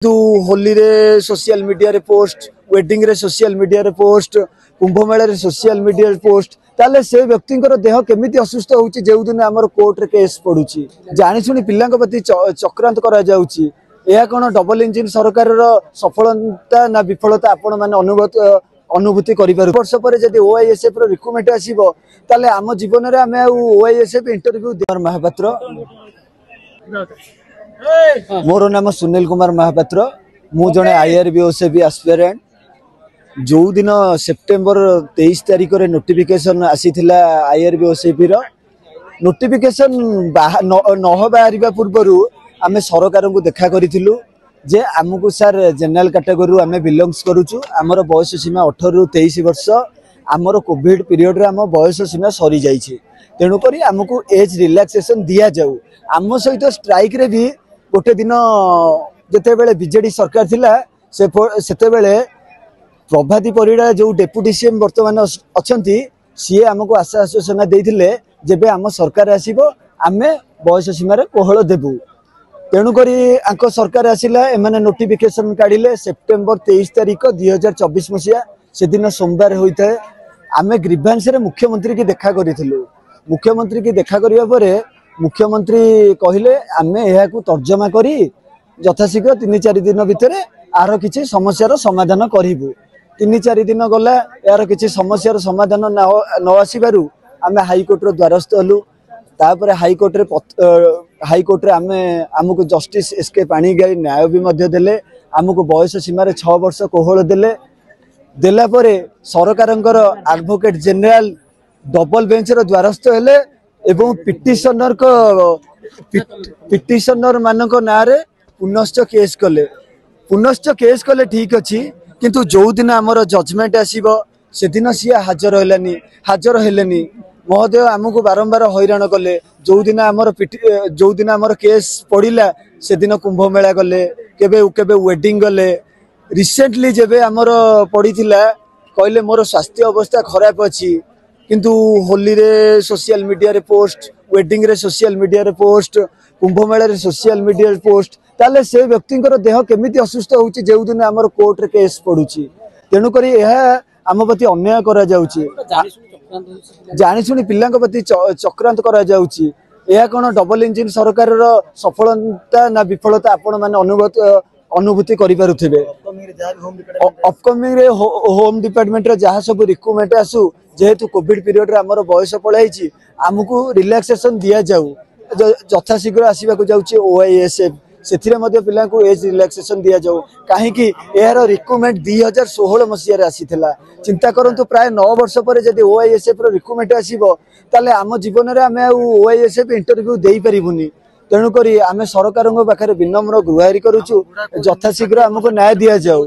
तू होली रे social media रे पोस्ट वेडिंग रे सोशल मीडिया रे पोस्ट कुंभ मेला रे सोशल मीडिया रे पोस्ट ताले से व्यक्तिंकर देह केमिति असुस्थ होउची जेउ दिन हमर कोर्ट रे केस पडुची जानि सुनी पिल्लांक प्रति चक्रांत करा जाउची एहा कोन डबल इंजिन सरकार रो सफलता ना विफलता आपण माने अनुभूति करि पारु वर्ष पर जदि ओआईएसएफ रो रिक्रुटमेंट आसीबो ताले आम जीवन रे हमें ओआईएसएफ इंटरव्यू देवर महापात्र मोर नाम सुनील कुमार महापात्र मु जने आईआरबीओसीबी एस्पिरेंट जो दिन सेप्टेम्बर 23 तारिख रे नोटिफिकेशन आसीथिला आईआरबीओसीबी रो नोटिफिकेशन न बाहरिबा पूर्वरु आमे सरकार को देखा करिथिलु जे आमको सर जनरल कैटेगरी आमे बिलोंग्स करूछु हमर बयस सीमा 18 रु 23 वर्ष हमर कोविड पीरियड रे हम बयस सीमा सरी जाईछि तेणु करी हमको एज रिलैक्सेशन दिया जाऊ आम सहित स्ट्राइक रे भी गोटे दिन जेते बेले बीजेडी सरकार थिला सेते बेले प्रभाती परिड़ा जो डेप्यूटी सीएम वर्तमान अछंती सीए हमको आशा आश्वासन देइथिले जेबे हम सरकार आसीबो आमे बयस सीमा रे कोहळ देबु तेणु करी आंको सरकार आसिला एमाने नोटिफिकेशन काढिले सेप्टेम्बर 23 तारिख 2024 मसिया से दिन सोमवार होइथे आमे ग्रीवांस रे मुख्यमंत्री की देखा करिथिलु मुख्यमंत्री की देखा करिया परे मुख्यमंत्री कहिले आमे एहा को तर्जमा करी यथाशीघ्र 3-4 दिन भितर आरो किछि समस्यार समाधान करिबु 3-4 दिन गला यार किछि समस्यार समाधान न आसीबारु आमे हाई कोर्ट रो द्वारस्थ हलु तापर हाई कोर्ट रे आमे हमको जस्टिस एसके पाणिग्राही न्याय भी मध्य देले हमको बयस सीमा रे 6 वर्ष कोहळ देला परे सरकारंकर एडवोकेट जनरल डबल बेंच रो द्वारस्थ हेले एवं पिटिशनर मानक नारे पुनश्च केस कले ठीक अच्छी किंतु जो दिन आमर जजमेंट आसीबो से दिन सी हाजर हेलेनी महोदय आमको बारंबार हैरान कले जो दिन आमर केस पड़िला से दिन कुंभ मेला गले केबे वेडिंग गले रिसेंटली जेबे आमर पड़ीथिला कहले मोर स्वास्थ्य अवस्था खराब अछि किंतु होली रे सोशल मीडिया रे पोस्ट वेडिंग रे सोशल मीडिया रे पोस्ट कुंभ मेला रे सोशल मीडिया रे पोस्ट ताले से व्यक्तिंकर देह केमिति असुस्थ होउची जेउ दिन हमर कोर्ट रे केस पडुची तेणु करी एहा आम प्रति अन्याय करा जाउची जानि सुनी पिल्लांक प्रति चक्रांत करा जाउची एहा कोन डबल इंजिन सरकार रो सफलता ना विफलता आपण माने अनुभूति करि पारुथिबे अपकमिंग रे होम डिपार्टमेंट रे जहा सब रिक्रुटमेंट आसु जेहेतु कोविड पीरियड रे हमर बयस पळाइची हमकु रिलैक्सेशन दिया जाऊ यथाशीघ्र आसीबाकु जाउची ओआईएसएफ सेथिरे मध्ये पिला को एज रिलैक्सेशन दिया जाऊ काहे कि एहार रिक्रुटमेंट 2016 मसिया रे आसीथिला चिंता करंतु प्राय 9 वर्ष पर जदी ओआईएसएफ रो रिक्रुटमेंट आसीबो ताले हम जीवन रे हमें ओआईएसएफ इंटरव्यू देई परिबुनी तेणु करी आमे सरकारक पाखरे विनम्र गुहारी करूछु यथाशीघ्र हमको न्याय दिया जाऊ।